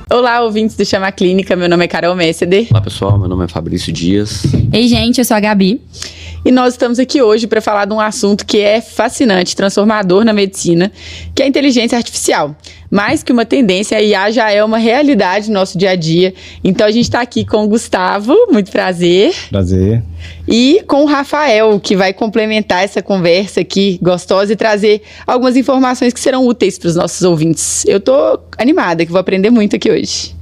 Olá, ouvintes do Chama Clínica, meu nome é Carol Messeder. Olá pessoal, meu nome é Fabrício Dias. Ei gente, eu sou a Gabi. E nós estamos aqui hoje para falar de um assunto que é fascinante, transformador na medicina, que é a inteligência artificial. Mais que uma tendência, a IA já é uma realidade no nosso dia a dia. Então a gente está aqui com o Gustavo, muito prazer. Prazer. E com o Rafael, que vai complementar essa conversa aqui gostosa e trazer algumas informações que serão úteis para os nossos ouvintes. Eu tô animada, que vou aprender muito aqui hoje.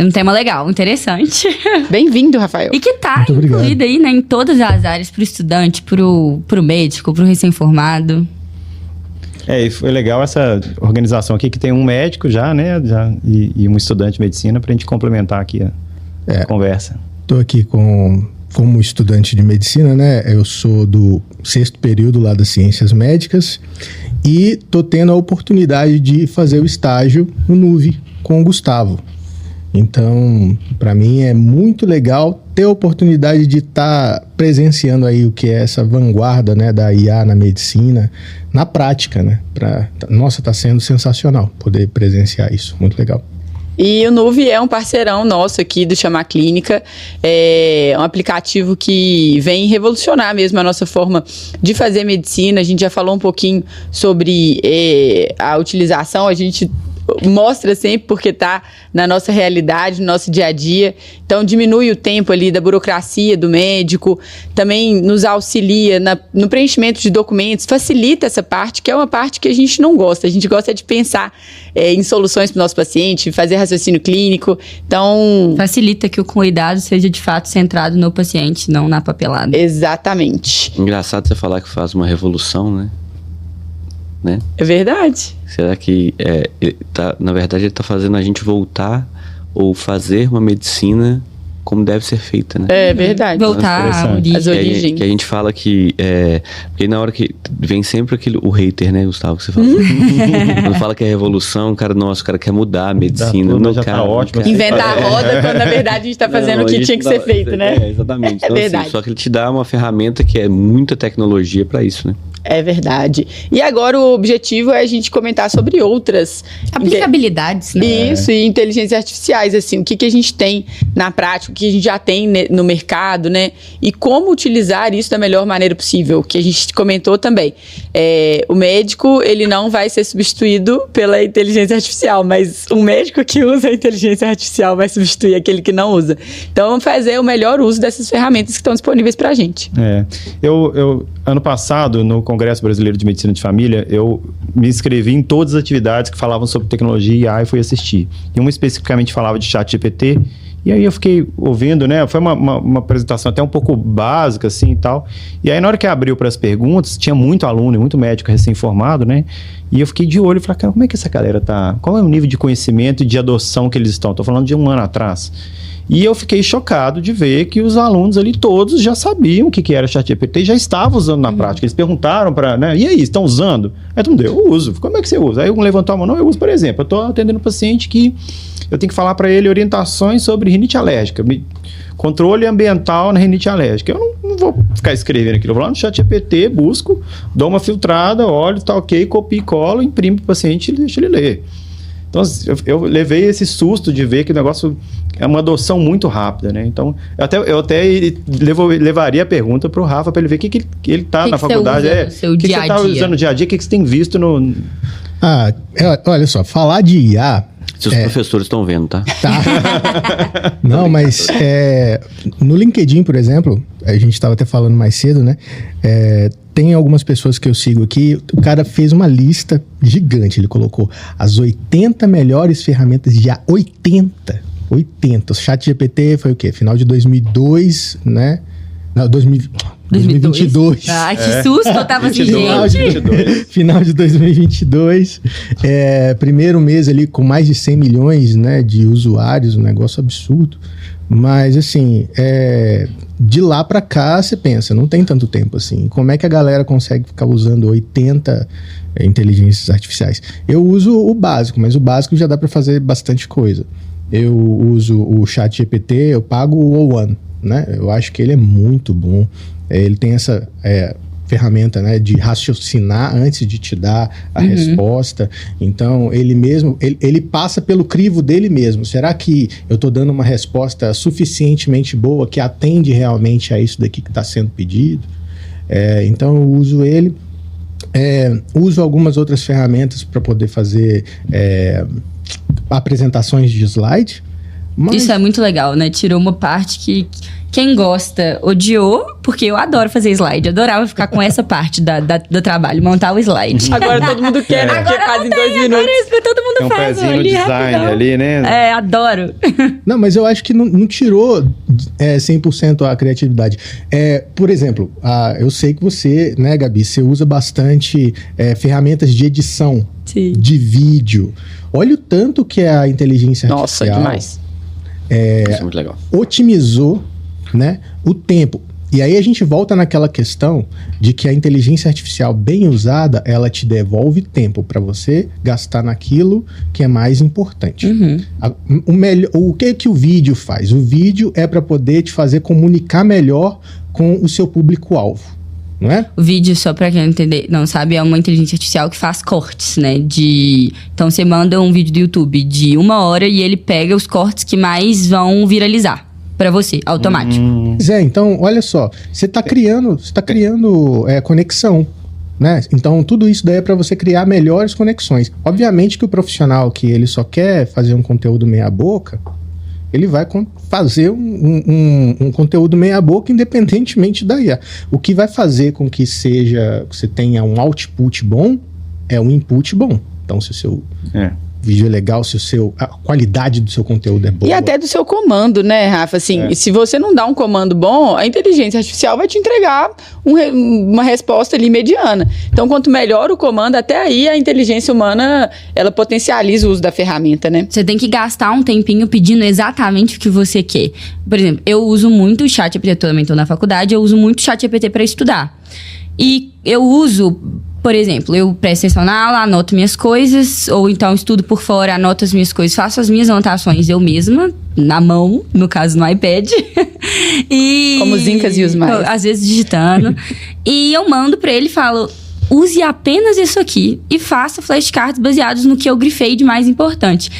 Um tema legal, interessante. Bem-vindo, Rafael. E que tá incluído aí, né, em todas as áreas, pro estudante, pro médico, pro recém-formado. E foi legal essa organização aqui, que tem um médico já, né, e um estudante de medicina, pra gente complementar aqui a conversa. Estou aqui como estudante de medicina, né, eu sou do 6º período lá das ciências médicas e tô tendo a oportunidade de fazer o estágio no NUVI com o Gustavo. Então, para mim é muito legal ter a oportunidade de estar presenciando aí o que é essa vanguarda, né, da IA na medicina, na prática, né? Nossa, tá sendo sensacional poder presenciar isso, muito legal. E o Nuvi é um parceirão nosso aqui do Chama Clínica, é um aplicativo que vem revolucionar mesmo a nossa forma de fazer medicina. A gente já falou um pouquinho sobre a utilização, a gente mostra sempre porque está na nossa realidade, no nosso dia a dia. Então diminui o tempo ali da burocracia do médico, também nos auxilia no preenchimento de documentos, facilita essa parte, que é uma parte que a gente não gosta. A gente gosta de pensar em soluções para o nosso paciente, fazer raciocínio clínico. Então facilita que o cuidado seja de fato centrado no paciente, não na papelada. Exatamente. Engraçado você falar que faz uma revolução, né? É verdade. Será que na verdade ele está fazendo a gente voltar ou fazer uma medicina como deve ser feita, né? É verdade. Voltar às origens. Que a gente fala que porque na hora que vem sempre o hater, né, Gustavo, que você fala. Quando fala que é revolução, o cara quer mudar a medicina. Não, já tá ótimo. Inventa a roda quando na verdade a gente está fazendo o que tinha que ser feito, né? Exatamente. Então, verdade. só que ele te dá uma ferramenta que é muita tecnologia para isso, né? É verdade. E agora o objetivo é a gente comentar sobre outras aplicabilidades, né? Isso, e inteligências artificiais, assim, o que a gente tem na prática, o que a gente já tem no mercado, né? E como utilizar isso da melhor maneira possível, que a gente comentou também. O médico, ele não vai ser substituído pela inteligência artificial, mas um médico que usa a inteligência artificial vai substituir aquele que não usa. Então, vamos fazer o melhor uso dessas ferramentas que estão disponíveis pra gente. Eu ano passado, no Congresso Brasileiro de Medicina de Família, eu me inscrevi em todas as atividades que falavam sobre tecnologia e IA e fui assistir. E uma especificamente falava de ChatGPT, e aí eu fiquei ouvindo, né? Foi uma apresentação até um pouco básica, assim, e tal. E aí, na hora que abriu para as perguntas, tinha muito aluno e muito médico recém-formado, né? E eu fiquei de olho e falei, cara, como é que essa galera tá? Qual é o nível de conhecimento e de adoção que eles estão? Tô falando de um ano atrás. E eu fiquei chocado de ver que os alunos ali todos já sabiam o que era ChatGPT e já estavam usando na prática. Eles perguntaram para, e aí, estão usando? Aí todo mundo, eu uso. Como é que você usa? Aí um levantou a mão, não, eu uso, por exemplo, eu estou atendendo um paciente que eu tenho que falar para ele orientações sobre rinite alérgica, controle ambiental na rinite alérgica. Eu não vou ficar escrevendo aquilo, eu vou lá no ChatGPT, busco, dou uma filtrada, olho, tá ok, copio e colo, imprimo para o paciente e deixo ele ler. Então, eu levei esse susto de ver que o negócio é uma adoção muito rápida, né? Então, eu até levaria a pergunta para o Rafa para ele ver o que ele está na faculdade. O que você está usando no dia a dia? O que você tem visto no... Olha só, falar de IA... Seus professores estão vendo, tá? Não, mas no LinkedIn, por exemplo, a gente estava até falando mais cedo, né? Tem algumas pessoas que eu sigo aqui, o cara fez uma lista gigante, ele colocou as 80 melhores ferramentas de IA, 80. O ChatGPT foi o quê? Final de 2002, né? Não, 2022. Ai, que susto, eu tava assim, gente. Final de 2022. Primeiro mês ali com mais de 100 milhões, né, de usuários, um negócio absurdo. Mas, assim, de lá pra cá, você pensa, não tem tanto tempo assim. Como é que a galera consegue ficar usando 80 inteligências artificiais? Eu uso o básico, mas o básico já dá pra fazer bastante coisa. Eu uso o ChatGPT, eu pago o O1, né? Eu acho que ele é muito bom. Ele tem essa ferramenta, né, de raciocinar antes de te dar a resposta. Então, ele mesmo, ele passa pelo crivo dele mesmo. Será que eu estou dando uma resposta suficientemente boa que atende realmente a isso daqui que está sendo pedido? Então, eu uso ele. Uso algumas outras ferramentas para poder fazer apresentações de slide. Mas... Isso é muito legal, né? Tirou uma parte que quem gosta odiou, porque eu adoro fazer slide. Adorava ficar com essa parte do trabalho, montar o slide. Agora todo mundo quer, né? Porque faz em 2 minutos. Agora isso todo mundo Tem um faz pezinho no ali, design rapidão. ali, né? Adoro. Não, mas eu acho que não tirou 100% a criatividade. Por exemplo, eu sei que você, né, Gabi, você usa bastante ferramentas de edição. Sim. De vídeo. Olha o tanto que a inteligência Nossa, artificial... demais. Isso é muito legal. Otimizou, né, o tempo. E aí a gente volta naquela questão de que a inteligência artificial bem usada, ela te devolve tempo para você gastar naquilo que é mais importante. O que o vídeo faz? O vídeo é para poder te fazer comunicar melhor com o seu público-alvo. Não é? O vídeo, só pra quem não sabe, é uma inteligência artificial que faz cortes, né? Então você manda um vídeo do YouTube de 1 hora e ele pega os cortes que mais vão viralizar pra você, automático. Então, olha só, você tá criando conexão, né? Então, tudo isso daí é para você criar melhores conexões. Obviamente que o profissional que ele só quer fazer um conteúdo meia boca, ele vai fazer um conteúdo meia boca independentemente da IA. O que vai fazer com que você tenha um output bom é um input bom. Então, se o seu vídeo é legal, se a qualidade do seu conteúdo é boa. E até do seu comando, né, Rafa? Assim, se você não dá um comando bom, a inteligência artificial vai te entregar uma resposta ali mediana. Então, quanto melhor o comando, até aí a inteligência humana, ela potencializa o uso da ferramenta, né? Você tem que gastar um tempinho pedindo exatamente o que você quer. Por exemplo, eu uso muito o ChatGPT, eu também estou na faculdade, eu uso muito o ChatGPT para estudar. E eu uso... Por exemplo, eu presto atenção na aula, anoto minhas coisas, ou então estudo por fora, anoto as minhas coisas, faço as minhas anotações eu mesma, na mão, no caso no iPad. Como os incas e os maias. Às vezes digitando. E eu mando pra ele e falo... Use apenas isso aqui e faça flashcards baseados no que eu grifei de mais importante.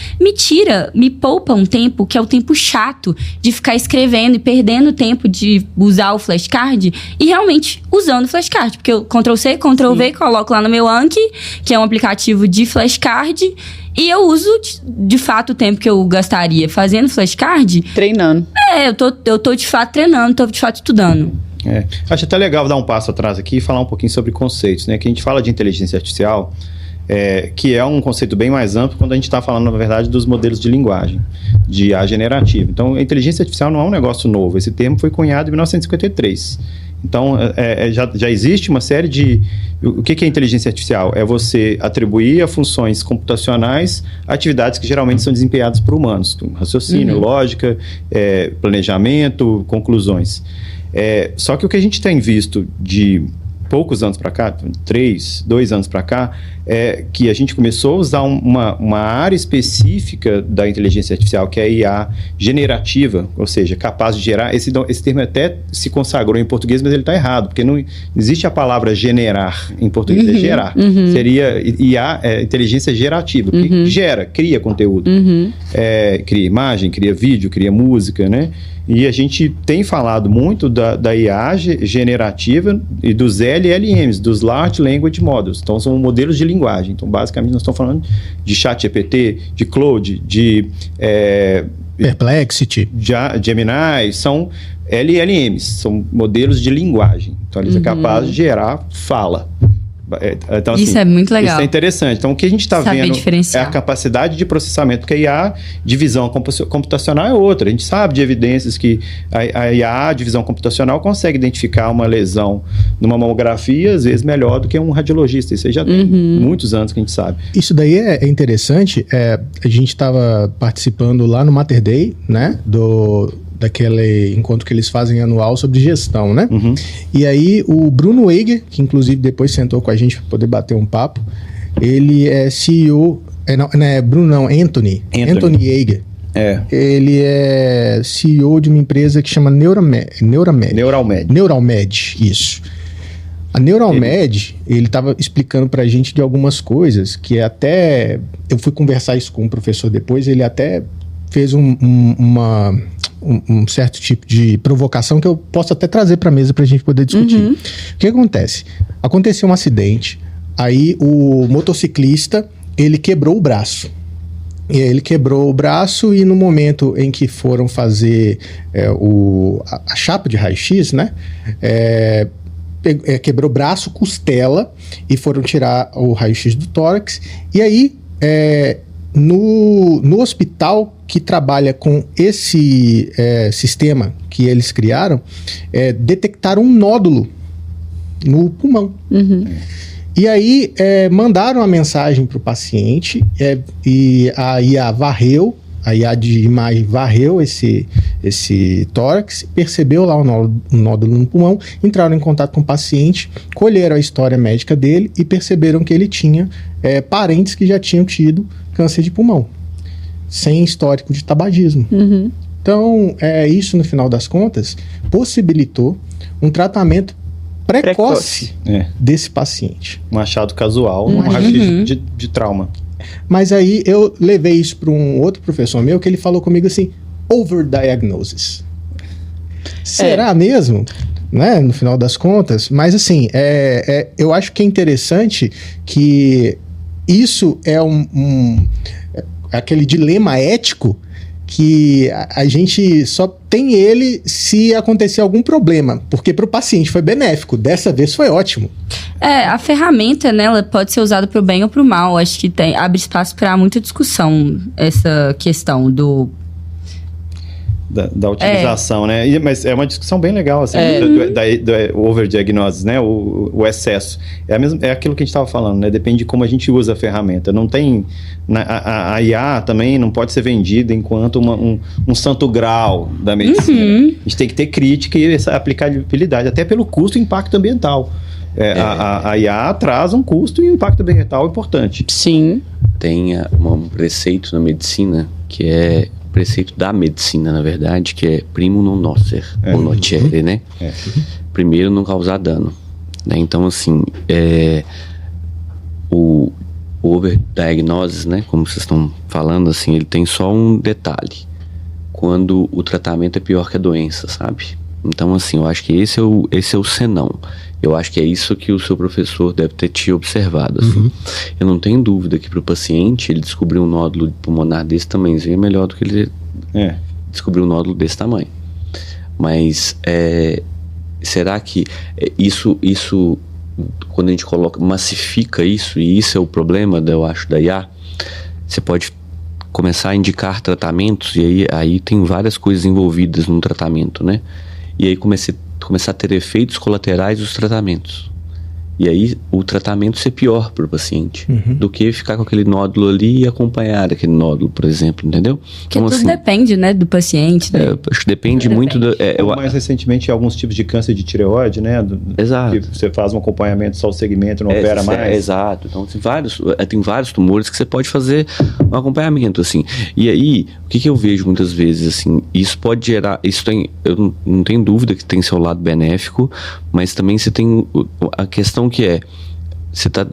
Me poupa um tempo, que é o tempo chato de ficar escrevendo e perdendo tempo de usar o flashcard e realmente usando o flashcard. Porque eu Ctrl+C, Ctrl+V, coloco lá no meu Anki, que é um aplicativo de flashcard, e eu uso, de fato, o tempo que eu gastaria fazendo flashcard... Treinando. Eu tô de fato treinando, tô de fato estudando. Acho até legal dar um passo atrás aqui e falar um pouquinho sobre conceitos, né? Que a gente fala de inteligência artificial, que é um conceito bem mais amplo quando a gente está falando, na verdade, dos modelos de linguagem, de IA generativa. Então, a inteligência artificial não é um negócio novo. Esse termo foi cunhado em 1953. Então, já existe uma série de... O que é inteligência artificial? É você atribuir a funções computacionais atividades que geralmente são desempenhadas por humanos. Raciocínio, lógica, planejamento, conclusões. Só que o que a gente tem visto de poucos anos para cá, 2 anos para cá, é que a gente começou a usar uma área específica da inteligência artificial, que é a IA generativa, ou seja, capaz de gerar. Esse termo até se consagrou em português, mas ele está errado, porque não existe a palavra generar em português, é gerar. Seria IA, inteligência gerativa, que cria conteúdo. Cria imagem, cria vídeo, cria música, né? E a gente tem falado muito da IA generativa e dos LLMs, dos Large Language Models. Então, são modelos de linguagem. Então, basicamente, nós estamos falando de ChatGPT, de Claude, de... Perplexity. Gemini, são LLMs, são modelos de linguagem. Então, eles são capazes de gerar fala. Então, assim, isso é muito legal. Isso é interessante. Então, o que a gente está vendo é a capacidade de processamento, porque a IA, divisão computacional é outra. A gente sabe de evidências que a IA, divisão computacional, consegue identificar uma lesão numa mamografia, às vezes melhor do que um radiologista. Isso aí já tem muitos anos que a gente sabe. Isso daí é interessante. A gente estava participando lá no Mater Day, né? Daquele encontro que eles fazem anual sobre gestão, né? E aí o Bruno Eiger, que inclusive depois sentou com a gente para poder bater um papo, ele é CEO... Anthony Eiger. Ele é CEO de uma empresa que chama Neuramed. Neuralmed, isso. A Neuralmed, ele estava explicando pra gente de algumas coisas que até... Eu fui conversar isso com um professor depois, ele até fez um certo tipo de provocação que eu posso até trazer pra mesa pra gente poder discutir. O que acontece? Aconteceu um acidente, aí o motociclista, ele quebrou o braço. E aí ele quebrou o braço e no momento em que foram fazer a chapa de raio-x, né? Quebrou braço, costela e foram tirar o raio-x do tórax. E aí, no hospital que trabalha com esse sistema que eles criaram, detectaram um nódulo no pulmão. E aí, mandaram a mensagem para o paciente e a IA varreu, a IA de imagem varreu esse tórax, percebeu lá um nódulo no pulmão, entraram em contato com o paciente, colheram a história médica dele e perceberam que ele tinha parentes que já tinham tido câncer de pulmão, sem histórico de tabagismo. Então, isso, no final das contas, possibilitou um tratamento precoce desse paciente. Um achado casual, um raio-x de trauma. Mas aí eu levei isso para um outro professor meu que ele falou comigo assim, overdiagnosis. Será mesmo? Né? No final das contas. Mas assim, eu acho que é interessante que isso é aquele dilema ético que a gente só tem ele se acontecer algum problema, porque para o paciente foi benéfico, dessa vez foi ótimo. A ferramenta, né, ela pode ser usada para o bem ou para o mal. Acho que abre espaço para muita discussão essa questão da utilização, né? Mas é uma discussão bem legal, assim, do overdiagnosis, né? O excesso. É aquilo que a gente estava falando, né? Depende de como a gente usa a ferramenta. Não tem... A IA também não pode ser vendida enquanto um santo grau da medicina. A gente tem que ter crítica e essa aplicabilidade, até pelo custo e impacto ambiental. A IA traz um custo e um impacto ambiental importante. Sim. Tem um preceito na medicina que é preceito da medicina, na verdade, que é primo non nocere, ou nocere, né? Primeiro, não causar dano. Né? Então, assim, o overdiagnosis, né? Como vocês estão falando, assim, ele tem só um detalhe. Quando o tratamento é pior que a doença, sabe? Então, assim, eu acho que esse é o senão. Eu acho que é isso que o seu professor deve ter te observado, assim. Eu não tenho dúvida que para o paciente, ele descobrir um nódulo pulmonar desse tamanhozinho é melhor do que ele descobrir um nódulo desse tamanho. Mas, será que isso, quando a gente massifica isso, e isso é o problema, eu acho, da IA, você pode começar a indicar tratamentos, e aí tem várias coisas envolvidas no tratamento, né? E aí começar a ter efeitos colaterais dos tratamentos. E aí o tratamento ser pior para o paciente do que ficar com aquele nódulo ali e acompanhar aquele nódulo, por exemplo, entendeu? Porque então, tudo assim, depende, né, do paciente. Né? Acho que depende muito do... mais recentemente, alguns tipos de câncer de tireoide, né? Exato. Que você faz um acompanhamento só o segmento, não opera mais. Exato. Então, tem vários tumores que você pode fazer um acompanhamento, assim. E aí, o que eu vejo muitas vezes, assim, isso pode gerar... eu não tenho dúvida que tem seu lado benéfico, mas também você tem a questão que você está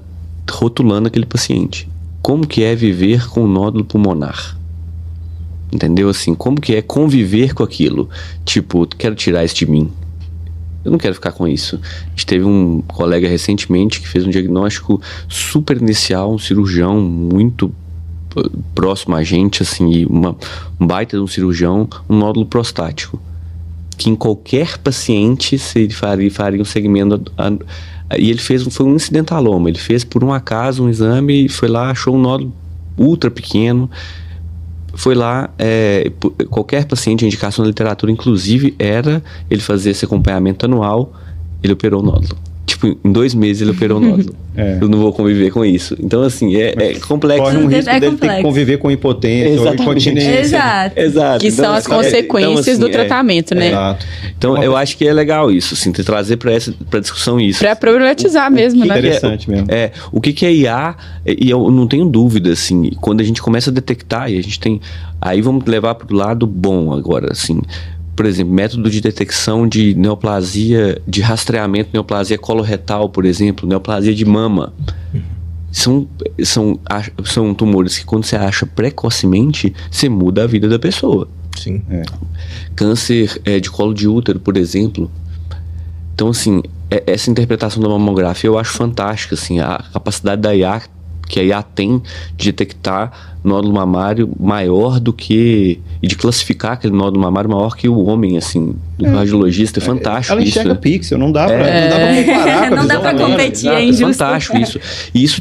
rotulando aquele paciente. Como que é viver com nódulo pulmonar? Entendeu? Assim, como que é conviver com aquilo? Tipo, quero tirar isso de mim. Eu não quero ficar com isso. A gente teve um colega recentemente que fez um diagnóstico super inicial, um cirurgião muito próximo a gente, assim, um baita de um cirurgião, um nódulo prostático. Que em qualquer paciente faria um segmento... E ele foi um incidentaloma, ele fez por um acaso um exame e foi lá, achou um nódulo ultra pequeno, foi lá, qualquer paciente, a indicação da literatura, inclusive, era ele fazer esse acompanhamento anual, ele operou o nódulo. tipo, em 2 meses ele operou o nódulo. Eu não vou conviver com isso. Então, assim, é complexo. Corre um risco dele ter que conviver com impotência ou incontinência. Exato. Que Então, são as consequências então, assim, do tratamento, né? Exato. Então, eu acho que é legal isso, assim, trazer pra discussão isso. Pra problematizar mesmo, né? Interessante mesmo. O que é IA, e eu não tenho dúvida, assim, quando a gente começa a detectar, e a gente tem... Aí vamos levar pro lado bom agora, assim... Por exemplo, método de detecção de neoplasia, de rastreamento de neoplasia coloretal, por exemplo, neoplasia de mama. São tumores que, quando você acha precocemente, você muda a vida da pessoa. Sim. Câncer de colo de útero, por exemplo. Então, assim, essa interpretação da mamografia eu acho fantástica, assim, a capacidade da IA, que a IA tem de detectar nódulo mamário maior do que... E de classificar aquele nódulo mamário maior que o homem, assim, do radiologista. É fantástico. Ela enxerga isso. pixel, não dá pra comparar com a Não dá pra visão humana. competir, Exato, é injusto. fantástico isso.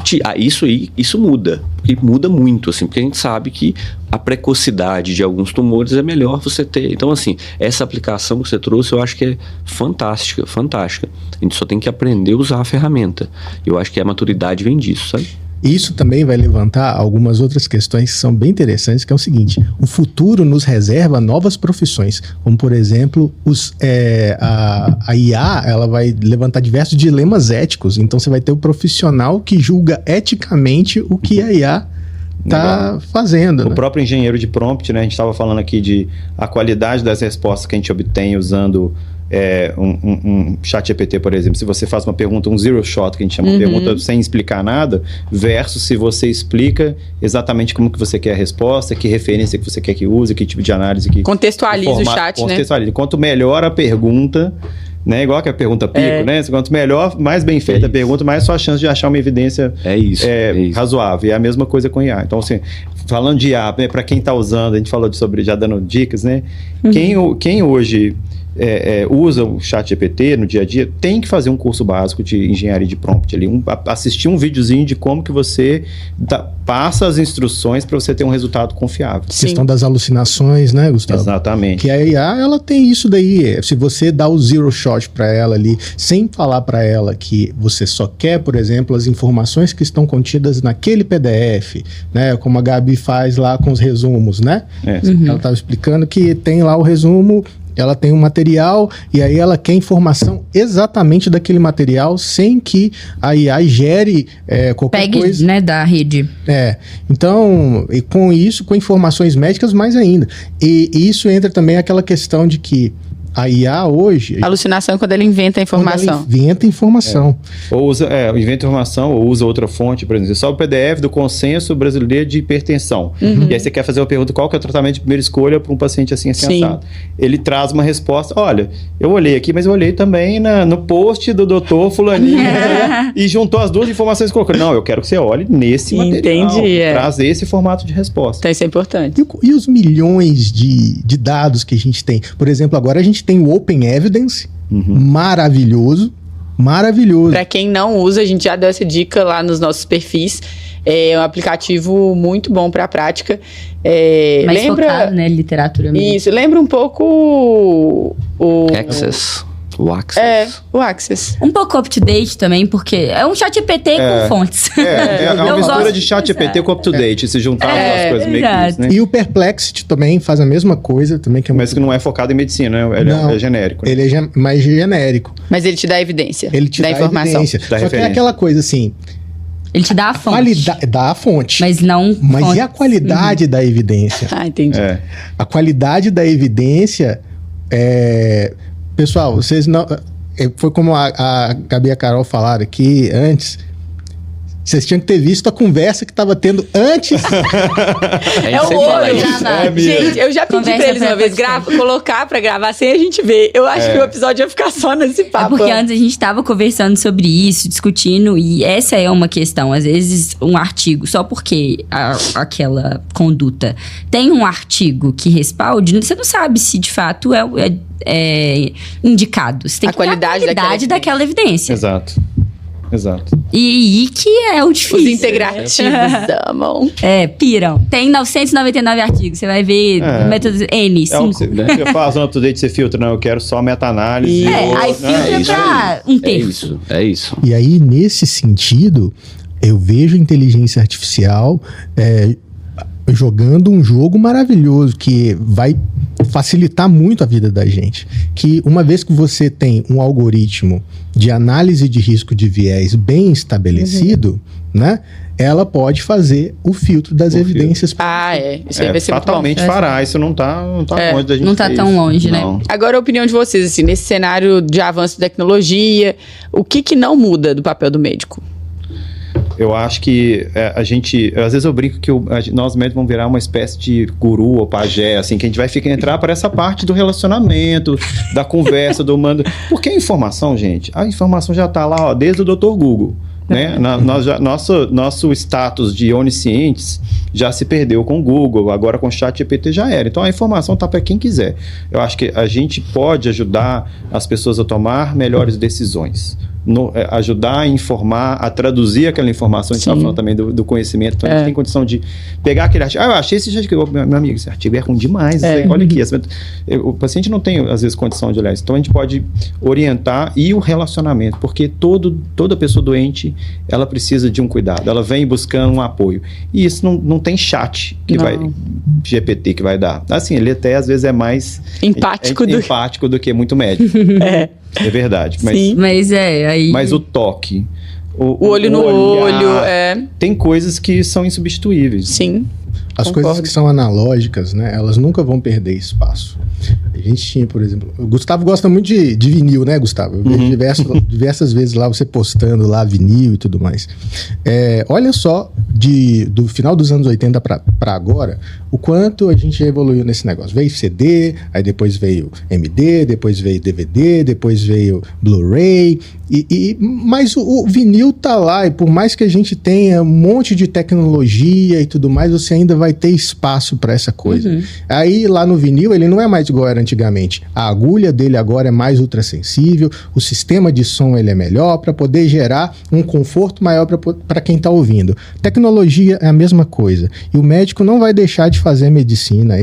E isso muda. Porque muda muito, assim, porque a gente sabe que a precocidade de alguns tumores é melhor você ter. Então, assim, essa aplicação que você trouxe, eu acho que é fantástica, fantástica. A gente só tem que aprender a usar a ferramenta. Eu acho que a maturidade vem disso, sabe? Isso também vai levantar algumas outras questões que são bem interessantes, que é o seguinte: o futuro nos reserva novas profissões, como por exemplo, a IA, ela vai levantar diversos dilemas éticos. Então você vai ter o profissional que julga eticamente o que a IA está fazendo. O próprio engenheiro de prompt, né? A gente estava falando aqui de a qualidade das respostas que a gente obtém usando um chat GPT, por exemplo. Se você faz uma pergunta, um zero shot, que a gente chama de pergunta sem explicar nada, versus se você explica exatamente como que você quer a resposta, que referência que você quer que use, que tipo de análise que... Contextualiza o chat, né? Quanto melhor a pergunta, né? Igual que a pergunta pico, né? Quanto melhor, mais bem feita a pergunta, mais sua chance de achar uma evidência razoável. E é a mesma coisa com IA. Então, assim, falando de IA, né, para quem está usando, a gente falou sobre, já dando dicas, né? Quem hoje usa o chat GPT no dia a dia, tem que fazer um curso básico de engenharia de prompt ali, assistir um videozinho de como que você passa as instruções para você ter um resultado confiável. Sim. Questão das alucinações, né, Gustavo? Exatamente. Que a IA, ela tem isso daí. Se você dá o zero shot para ela ali, sem falar para ela que você só quer, por exemplo, as informações que estão contidas naquele PDF, né, como a Gabi faz lá com os resumos, né? Ela estava explicando que tem lá o resumo, ela tem um material e aí ela quer informação exatamente daquele material sem que a IA gere qualquer coisa. Né, da rede. Então, e com isso, com informações médicas, mais ainda. E isso entra também aquela questão de que a IA hoje... Alucinação é quando ele inventa a informação. Quando ela inventa informação. Ou usa, inventa informação, ou usa outra fonte, por exemplo, só o PDF do Consenso Brasileiro de Hipertensão. E aí você quer fazer uma pergunta, qual que é o tratamento de primeira escolha para um paciente assim assado? Ele traz uma resposta, olha, eu olhei aqui, mas eu olhei também no post do doutor fulaninho, e juntou as duas informações e colocou, não, eu quero que você olhe nesse material. Traz esse formato de resposta. Então isso é importante. E os milhões de dados que a gente tem? Por exemplo, agora a gente tem o Open Evidence, maravilhoso. Para quem não usa, a gente já deu essa dica lá nos nossos perfis. É um aplicativo muito bom para a prática. Mais focado, né? Literatura mesmo. Isso, lembra um pouco o Access. O Access. O Access. Um pouco up-to-date também, porque é um chat GPT com fontes. É uma mistura de chat GPT com up-to-date, se juntar as duas coisas meio que isso, né? E o Perplexity também faz a mesma coisa, também que é mas que não é focado em medicina, né? Ele é genérico. Né? Ele é mais genérico. Mas ele te dá evidência. Ele te dá informação. Evidência. Só que é aquela coisa assim... Ele te dá a fonte. Dá a fonte. Mas não... Mas e a qualidade da evidência? Entendi. A qualidade da evidência pessoal, vocês não... Foi como a Gabi e a Carol falaram aqui antes. Vocês tinham que ter visto a conversa que estava tendo antes. É o olho. Gente, eu já pedi pra eles uma vez colocar pra gravar sem a gente ver. Eu acho que o episódio ia ficar só nesse papo. Porque antes a gente estava conversando sobre isso, discutindo, e essa é uma questão. Às vezes, um artigo, só porque aquela conduta tem um artigo que respalde, você não sabe se de fato é indicado. Você tem que ter a qualidade daquela evidência. Exato. Exato. E que é o difícil. Os integrativos amam. Piram. Tem 999 artigos. Você vai ver métodos N, 5. Você faz um update, você filtra. Não, eu quero só meta-análise. Aí filtra pra um terço. É isso. E aí, nesse sentido, eu vejo a inteligência artificial jogando um jogo maravilhoso que vai facilitar muito a vida da gente. Que uma vez que você tem um algoritmo de análise de risco de viés bem estabelecido, né? Ela pode fazer o filtro das evidências. Isso aí vai ser fatalmente muito bom. fará. Isso não tá longe da gente. Não tá tão longe, né? Agora, a opinião de vocês, assim, nesse cenário de avanço da tecnologia, o que não muda do papel do médico? Eu acho que a gente... Às vezes eu brinco que nós médicos vamos virar uma espécie de guru ou pajé, assim, que a gente vai entrar para essa parte do relacionamento, da conversa, do humano. Porque a informação, gente, a informação já está lá, ó, desde o Dr. Google. Né? Nosso status de oniscientes já se perdeu com o Google, agora com o ChatGPT já era. Então a informação está para quem quiser. Eu acho que a gente pode ajudar as pessoas a tomar melhores decisões. Ajudar a informar, a traduzir aquela informação. A gente estava falando também do conhecimento. Então a gente tem condição de pegar aquele artigo. Eu achei esse artigo. Meu amigo, esse artigo é ruim demais. Olha aqui. O paciente não tem, às vezes, condição de olhar isso. Então a gente pode orientar e o relacionamento, porque toda pessoa doente, ela precisa de um cuidado. Ela vem buscando um apoio. E isso não tem chat GPT que vai dar. Assim, ele até às vezes é mais empático do que muito médico. É verdade. Mas aí... Mas o toque, o olho no olho, tem coisas que são insubstituíveis. Sim. As coisas que são analógicas, né? Elas nunca vão perder espaço. A gente tinha, por exemplo... O Gustavo gosta muito de vinil, né, Gustavo? Eu vejo diversas vezes lá você postando lá vinil e tudo mais. Olha só, do final dos anos 80 para agora, o quanto a gente evoluiu nesse negócio. Veio CD, aí depois veio MD, depois veio DVD, depois veio Blu-ray... Mas o vinil tá lá, e por mais que a gente tenha um monte de tecnologia e tudo mais, você ainda vai ter espaço para essa coisa. Aí lá no vinil ele não é mais igual era antigamente. A agulha dele agora é mais ultrassensível, o sistema de som ele é melhor para poder gerar um conforto maior para quem está ouvindo. Tecnologia é a mesma coisa. E o médico não vai deixar de fazer medicina,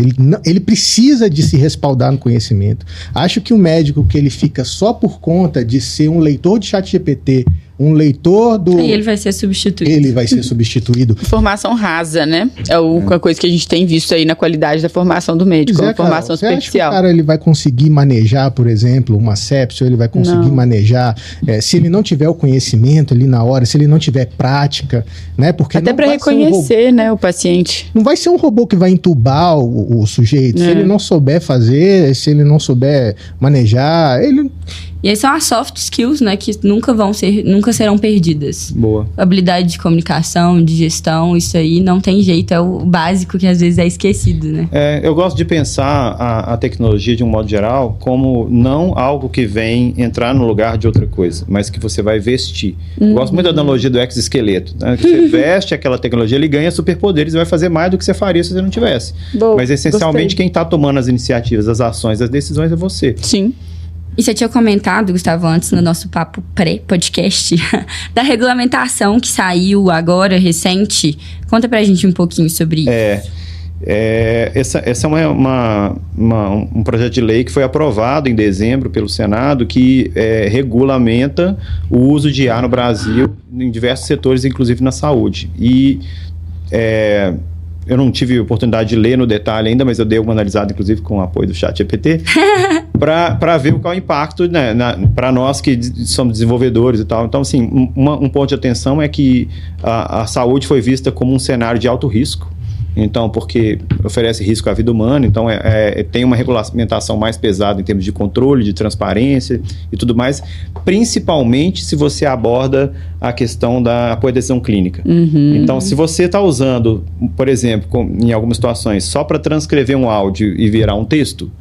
ele precisa de se respaldar no conhecimento. Acho que o médico que ele fica só por conta de ser um leitor de ChatGPT, um leitor do... Aí ele vai ser substituído. Ele vai ser substituído. Formação rasa, né? É uma coisa que a gente tem visto aí na qualidade da formação do médico. Uma formação superficial. O cara ele vai conseguir manejar, por exemplo, uma sepsia, ele vai conseguir manejar... se ele não tiver o conhecimento ali na hora, se ele não tiver prática, né? Porque até para reconhecer, né, o paciente. Não vai ser um robô que vai entubar o sujeito. Se ele não souber fazer, se ele não souber manejar, ele... E aí são as soft skills, né, que nunca serão perdidas. Boa. Habilidade de comunicação, de gestão, isso aí não tem jeito, é o básico que às vezes é esquecido, né? Eu gosto de pensar a tecnologia de um modo geral como não algo que vem entrar no lugar de outra coisa, mas que você vai vestir. Gosto muito da analogia do exoesqueleto, né? Você veste aquela tecnologia, ele ganha superpoderes e vai fazer mais do que você faria se você não tivesse. Boa, mas essencialmente gostei. Quem está tomando as iniciativas, as ações, as decisões é você. Sim. E você tinha comentado, Gustavo, antes no nosso papo pré-podcast, da regulamentação que saiu agora, recente. Conta pra gente um pouquinho sobre isso. Essa é um projeto de lei que foi aprovado em dezembro pelo Senado, que regulamenta o uso de IA no Brasil em diversos setores, inclusive na saúde. Eu não tive oportunidade de ler no detalhe ainda, mas eu dei uma analisada, inclusive, com o apoio do ChatGPT, para ver qual é o impacto, né, para nós que somos desenvolvedores e tal. Então, assim, um ponto de atenção é que a saúde foi vista como um cenário de alto risco. Então, porque oferece risco à vida humana, então tem uma regulamentação mais pesada em termos de controle, de transparência e tudo mais, principalmente se você aborda a questão da apoio à decisão clínica. Então, se você está usando, por exemplo, em algumas situações, só para transcrever um áudio e virar um texto,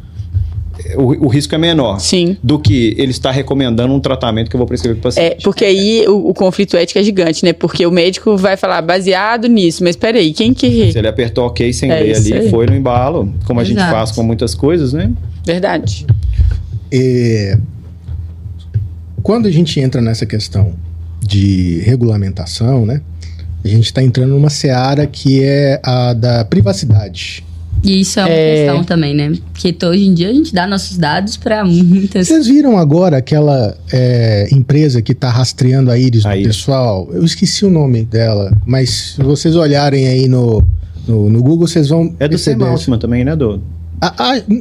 o risco é menor. Sim. Do que ele está recomendando um tratamento que eu vou prescrever para o paciente. Porque aí o conflito ético é gigante, né? Porque o médico vai falar baseado nisso, mas peraí, quem que... Se ele apertou ok sem ler ali, aí. Foi no embalo, como a gente faz com muitas coisas, né? Verdade. Quando a gente entra nessa questão de regulamentação, né? A gente está entrando numa seara que é a da privacidade. E isso é uma questão também, né? Porque hoje em dia a gente dá nossos dados para muitas... Vocês viram agora aquela empresa que está rastreando a íris do pessoal? Eu esqueci o nome dela, mas se vocês olharem aí no Google, vocês vão É do Sam Altman também, né,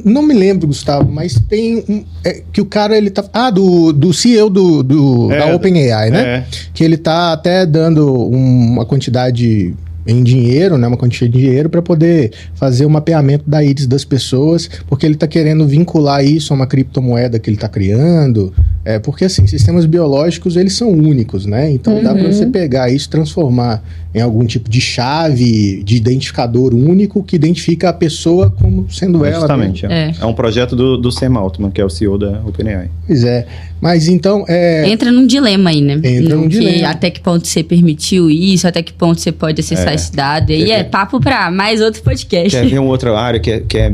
não me lembro, Gustavo, mas tem que o cara, ele tá... do CEO da OpenAI, né? Que ele tá até dando uma quantidade em dinheiro, né? Uma quantia de dinheiro para poder fazer o mapeamento da íris das pessoas, porque ele tá querendo vincular isso a uma criptomoeda que ele tá criando. Porque, assim, sistemas biológicos, eles são únicos, né? Então, dá para você pegar isso e transformar em algum tipo de chave, de identificador único que identifica a pessoa como sendo ela. Justamente. É um projeto do Sam Altman, que é o CEO da OpenAI. Pois é. Mas, então... Entra num dilema aí, né? Entra num dilema. Até que ponto você permitiu isso, até que ponto você pode acessar esse dado. E aí papo para mais outro podcast. Quer ver uma outra área que é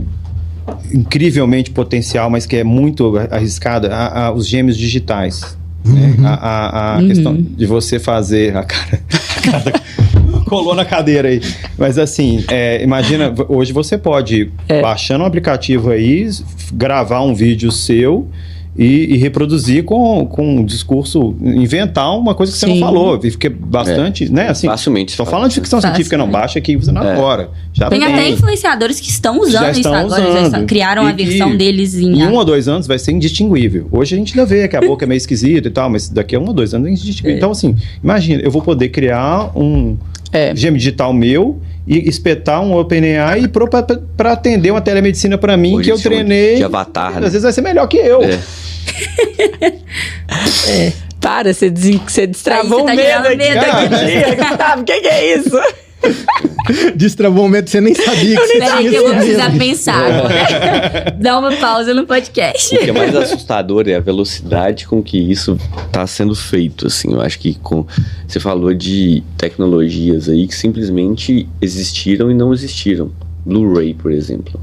incrivelmente potencial, mas que é muito arriscada, os gêmeos digitais. Né? A questão de você fazer... A cara colou na cadeira aí. Mas assim, imagina, hoje você pode, baixando um aplicativo aí, gravar um vídeo seu e reproduzir com um discurso, inventar uma coisa que você não falou. Fica bastante, né? Assim, facilmente. Estou falando de ficção científica, não baixa aqui usando agora. Já tem até influenciadores que estão usando isso agora, já criaram a versão deles em 1 ou 2 anos vai ser indistinguível. Hoje a gente ainda vê que a boca é meio esquisita e tal, mas daqui a 1 ou 2 anos é indistinguível. Então, assim, imagina, eu vou poder criar um gêmeo digital meu e espetar um OpenAI para atender uma telemedicina para mim hoje que eu treinei. De avatar, às vezes vai ser melhor que eu. Para, você destravou o medo aqui. Gustavo, o que é isso? Destravou o medo, você nem sabia que você tinha. Peraí que eu vou precisar pensar agora. Dá uma pausa no podcast. O que é mais assustador é a velocidade com que isso está sendo feito, assim. Eu acho que você falou de tecnologias aí que simplesmente existiram e não existiram. Blu-ray, por exemplo.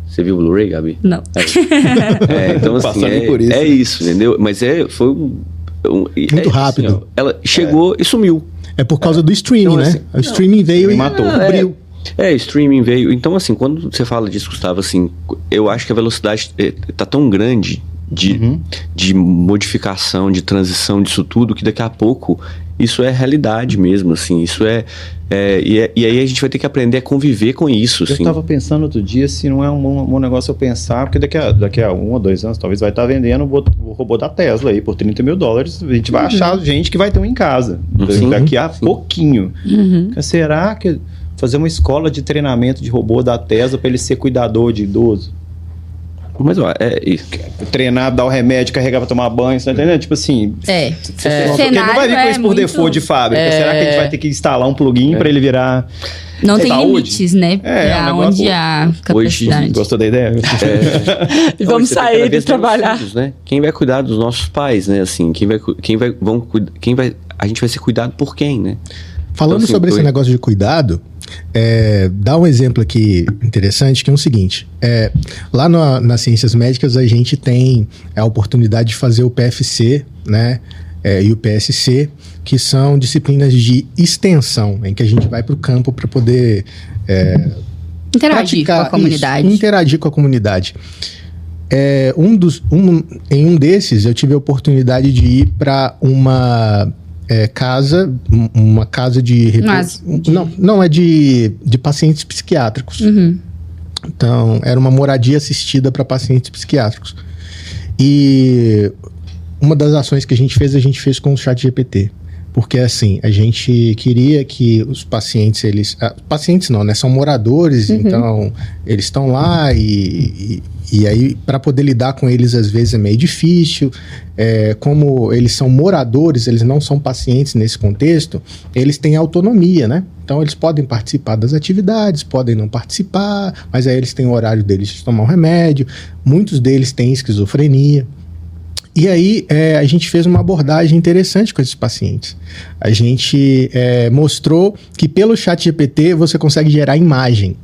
Você viu o Blu-ray, Gabi? Não. Então, assim, é isso, entendeu? Mas foi muito rápido. Assim, ó, ela chegou e sumiu. É por causa do streaming, então, né? Assim, o streaming veio e matou. Cobriu. Streaming veio. Então, assim, quando você fala disso, Gustavo, assim, eu acho que a velocidade tá tão grande de modificação, de transição disso tudo, que daqui a pouco isso é realidade mesmo, assim. Isso e aí a gente vai ter que aprender a conviver com isso. Eu estava pensando outro dia se não é um bom negócio eu pensar, porque daqui a 1 ou 2 anos talvez vai estar vendendo o robô da Tesla aí por $30 mil. A gente vai achar gente que vai ter um em casa daqui a pouquinho. Será que fazer uma escola de treinamento de robô da Tesla para ele ser cuidador de idoso? Mas, ó, treinar, dar o remédio, carregar pra tomar banho, você tá entendendo? Tipo assim... Porque ele não vai vir com isso por default de fábrica. Será que a gente vai ter que instalar um plugin pra ele virar... Não tem limites, né? Pra onde há capacidade. Hoje, gostou da ideia? Vamos sair de trabalhar. Simples, né? Quem vai cuidar dos nossos pais, né? Assim, a gente vai ser cuidado por quem, né? Falando então, assim, sobre esse negócio de cuidado, dá um exemplo aqui interessante, que é o seguinte. Lá nas ciências médicas, a gente tem a oportunidade de fazer o PFC, né? E o PSC, que são disciplinas de extensão, em que a gente vai para o campo para poder interagir com a comunidade. Interagir com a comunidade. Em um desses, eu tive a oportunidade de ir para uma casa de pacientes psiquiátricos. Então, era uma moradia assistida para pacientes psiquiátricos. E uma das ações que a gente fez com o ChatGPT. Porque, assim, a gente queria que os pacientes, pacientes não, né? São moradores, então eles estão lá e aí, para poder lidar com eles, às vezes é meio difícil. Como eles são moradores, eles não são pacientes nesse contexto, eles têm autonomia, né? Então, eles podem participar das atividades, podem não participar, mas aí eles têm o horário deles de tomar um remédio. Muitos deles têm esquizofrenia. E aí, a gente fez uma abordagem interessante com esses pacientes. A gente mostrou que pelo ChatGPT você consegue gerar imagem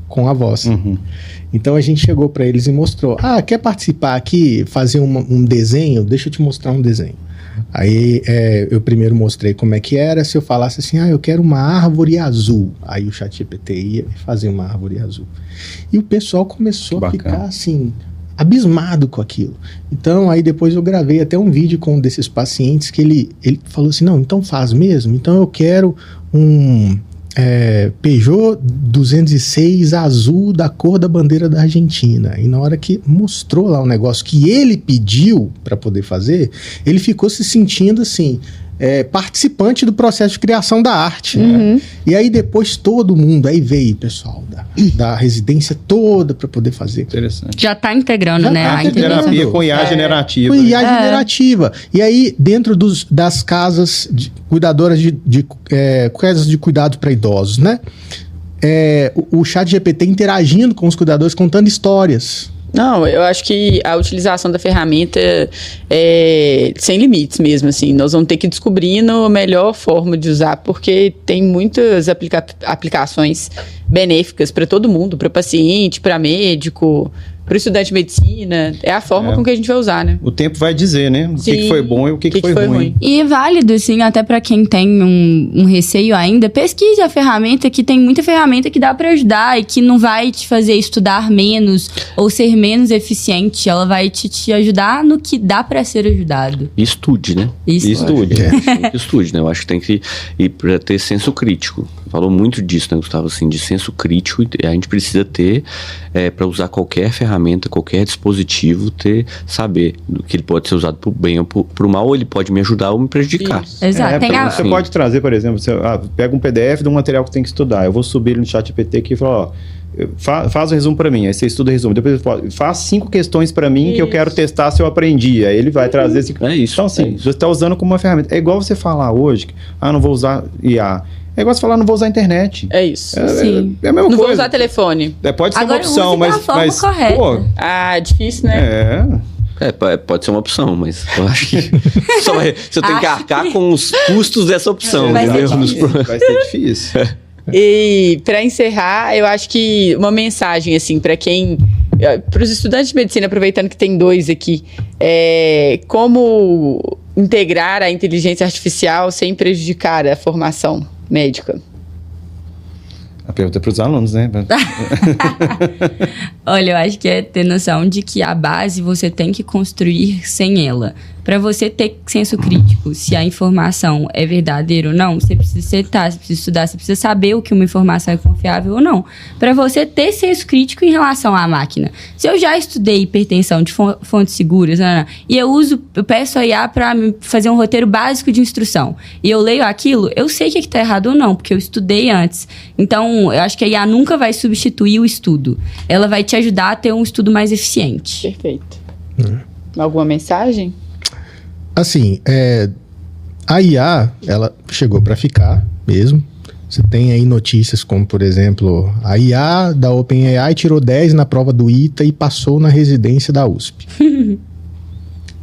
com a voz. Então, a gente chegou para eles e mostrou. Quer participar aqui, fazer um desenho? Deixa eu te mostrar um desenho. Aí eu primeiro mostrei como é que era. Se eu falasse assim, eu quero uma árvore azul, aí o ChatGPT ia fazer uma árvore azul. E o pessoal começou a ficar assim, abismado com aquilo. Então, aí depois eu gravei até um vídeo com um desses pacientes que ele falou assim, não, então faz mesmo? Então eu quero um Peugeot 206 azul da cor da bandeira da Argentina. E na hora que mostrou lá o negócio que ele pediu para poder fazer, ele ficou se sentindo assim, participante do processo de criação da arte. Né? E aí depois todo mundo, aí veio pessoal da residência toda para poder fazer. Interessante. Já está integrando, Já né? tá A integração. Terapia com IA generativa. Com IA generativa. E aí, dentro das casas cuidadoras de casas de cuidado para idosos, né? O ChatGPT interagindo com os cuidadores, contando histórias. Não, eu acho que a utilização da ferramenta é sem limites mesmo, assim. Nós vamos ter que ir descobrindo a melhor forma de usar, porque tem muitas aplicações benéficas para todo mundo, para paciente, para médico, para o estudante de medicina. É a forma com que a gente vai usar, né? O tempo vai dizer, né? O que foi bom e o que foi ruim. E é válido, assim, até para quem tem um receio ainda, pesquise a ferramenta, que tem muita ferramenta que dá para ajudar e que não vai te fazer estudar menos ou ser menos eficiente. Ela vai te ajudar no que dá para ser ajudado. Estude, né? Estude. Estude, né? Eu acho que tem que ir para ter senso crítico. Falou muito disso, né, Gustavo? Assim, de senso crítico, a gente precisa ter para usar qualquer ferramenta, qualquer dispositivo, saber que ele pode ser usado para o bem ou para o mal, ou ele pode me ajudar ou me prejudicar. Isso. Exato. Você pode trazer, por exemplo, você pega um PDF de um material que você tem que estudar. Eu vou subir ele no ChatGPT aqui e falar, faz o resumo para mim. Aí você estuda o resumo. Depois faz 5 questões para mim que eu quero testar se eu aprendi. Aí ele vai trazer 5. É isso. Então, assim, você está usando como uma ferramenta. É igual você falar hoje, não vou usar IA. É igual você falar, não vou usar a internet. É isso. Sim. É a mesma coisa. Não vou usar telefone. Pode ser Agora, uma opção, use da forma correta. Pô, Difícil, né? Pode ser uma opção, mas eu acho que você tem que arcar com os custos dessa opção. Vai ser vai ser difícil. E para encerrar, eu acho que uma mensagem assim para os estudantes de medicina, aproveitando que tem 2 aqui, como integrar a inteligência artificial sem prejudicar a formação médica. A pergunta é para os alunos, né? Olha, eu acho que é ter noção de que a base você tem que construir sem ela. Para você ter senso crítico, se a informação é verdadeira ou não, você precisa sentar, você precisa estudar, você precisa saber o que uma informação é confiável ou não. Para você ter senso crítico em relação à máquina. Se eu já estudei hipertensão de fontes seguras, e eu peço a IA para fazer um roteiro básico de instrução, e eu leio aquilo, eu sei que está errado ou não, porque eu estudei antes. Então, eu acho que a IA nunca vai substituir o estudo. Ela vai te ajudar a ter um estudo mais eficiente. Perfeito. Alguma mensagem? Assim, a IA, ela chegou para ficar mesmo. Você tem aí notícias como, por exemplo, a IA da OpenAI tirou 10 na prova do ITA e passou na residência da USP.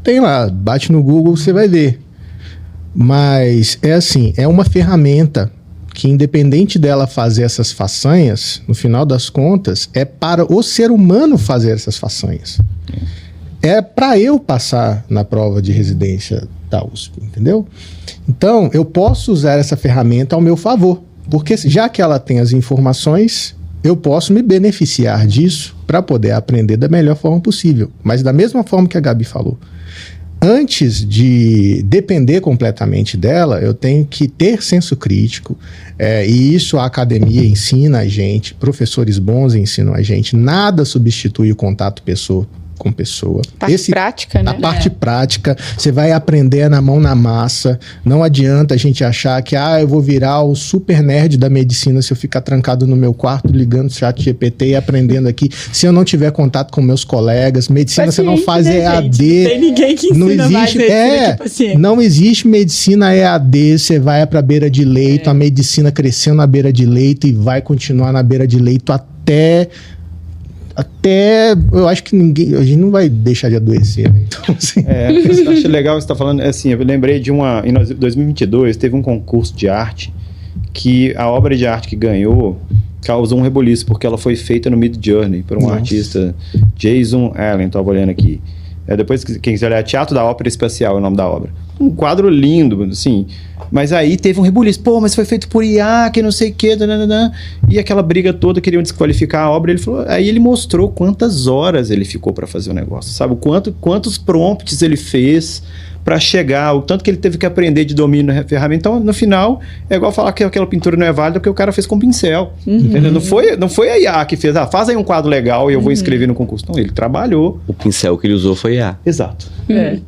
Tem lá, bate no Google, você vai ver. Mas é uma ferramenta que, independente dela fazer essas façanhas, no final das contas, é para o ser humano fazer essas façanhas. É para eu passar na prova de residência da USP, entendeu? Então, eu posso usar essa ferramenta ao meu favor, porque já que ela tem as informações, eu posso me beneficiar disso para poder aprender da melhor forma possível. Mas da mesma forma que a Gabi falou, antes de depender completamente dela, eu tenho que ter senso crítico, e isso a academia ensina a gente, professores bons ensinam a gente, nada substitui o contato pessoa com pessoa. Prática, né? A parte prática, você vai aprender na mão na massa. Não adianta a gente achar que eu vou virar o super nerd da medicina se eu ficar trancado no meu quarto ligando o ChatGPT e aprendendo aqui, se eu não tiver contato com meus colegas. Medicina você não faz EAD. Não tem ninguém que ensina não existe, mais medicina que paciente. Não existe medicina EAD, você vai para a beira de leito, a medicina cresceu na beira de leito e vai continuar na beira de leito até eu acho que a gente não vai deixar de adoecer, né? Então, assim. Eu acho legal você estar falando, assim, eu lembrei em 2022, teve um concurso de arte que a obra de arte que ganhou causou um reboliço, porque ela foi feita no Midjourney por um artista, Jason Allen, estava olhando aqui. Depois, quem quiser olhar, Teatro da Ópera Espacial é o nome da obra. um quadro lindo, assim. Mas aí teve um rebuliço. Pô, mas foi feito por IA, que não sei o quê. Dananana. E aquela briga toda, queriam desqualificar a obra. Ele falou, aí ele mostrou quantas horas ele ficou para fazer o negócio, sabe? Quantos prompts ele fez para chegar, o tanto que ele teve que aprender de domínio da ferramenta. Então, no final, é igual falar que aquela pintura não é válida porque o cara fez com pincel. Entendeu? Não foi a IA que fez, faz aí um quadro legal e eu vou inscrever no concurso. Não, ele trabalhou. O pincel que ele usou foi IA. Exato.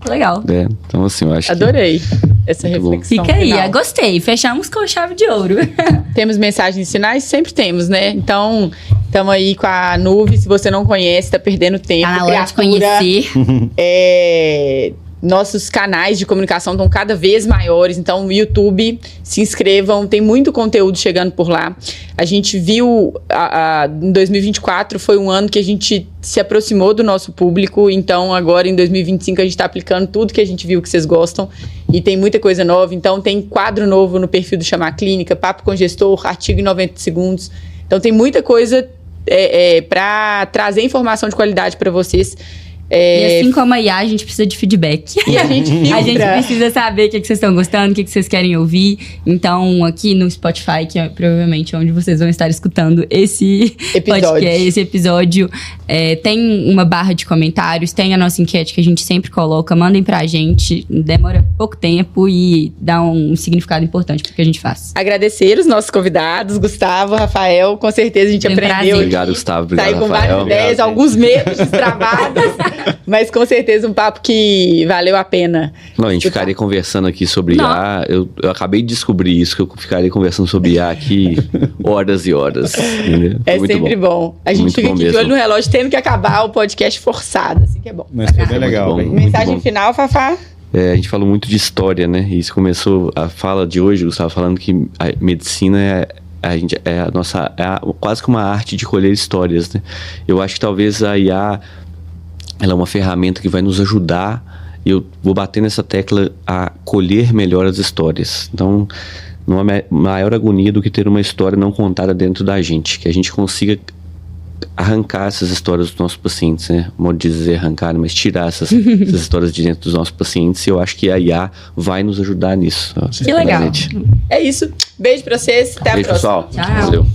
Legal. Então, assim, eu acho Adorei essa Muito bom. reflexão. Fica aí, final. gostei. Fechamos com chave de ouro. Temos mensagens finais? Sempre temos, né? Então, estamos aí com a Nuve. Se você não conhece, tá perdendo tempo. Tá na hora de Criatura, conhecer. nossos canais de comunicação estão cada vez maiores, então o YouTube, se inscrevam, tem muito conteúdo chegando por lá. A gente viu, em 2024 foi um ano que a gente se aproximou do nosso público, então agora em 2025 a gente está aplicando tudo que a gente viu que vocês gostam e tem muita coisa nova, então tem quadro novo no perfil do Chamar Clínica, papo com gestor, artigo em 90 segundos, então tem muita coisa para trazer informação de qualidade para vocês. E assim como a IA, a gente precisa de feedback. E a gente filtra. A gente precisa saber o que vocês estão gostando, o que vocês querem ouvir. Então, aqui no Spotify, que é provavelmente onde vocês vão estar escutando esse podcast, esse episódio, tem uma barra de comentários, tem a nossa enquete que a gente sempre coloca. Mandem pra gente, demora pouco tempo e dá um significado importante pro que a gente faz. Agradecer os nossos convidados, Gustavo, Rafael, com certeza a gente Foi um aprendeu. prazer. Obrigado, Gustavo. Obrigado, Saí com Rafael. várias ideias, alguns medos destravados, mas com certeza um papo que valeu a pena. Não, a gente ficaria conversando aqui sobre IA. Eu acabei de descobrir isso, que eu ficaria conversando sobre IA aqui horas e horas. Entendeu? É Muito sempre bom. A gente Muito fica bom aqui de mesmo. olho no relógio, tendo que acabar o podcast forçado, assim que é bom. Mas foi bem Muito legal. bom. bem. Muito Mensagem bom. final, Fafá? A gente falou muito de história, né? E isso começou, a fala de hoje, Gustavo, falando que a medicina quase que uma arte de colher histórias, né? Eu acho que talvez a IA, ela é uma ferramenta que vai nos ajudar, eu vou bater nessa tecla, a colher melhor as histórias. Então, não há maior agonia do que ter uma história não contada dentro da gente, que a gente consiga arrancar essas histórias dos nossos pacientes, né? Modo de dizer arrancar, mas tirar essas histórias de dentro dos nossos pacientes, e eu acho que a IA vai nos ajudar nisso. Que legal. É isso. Beijo pra vocês. Até a Beijo, próxima. pessoal. Tchau. Valeu.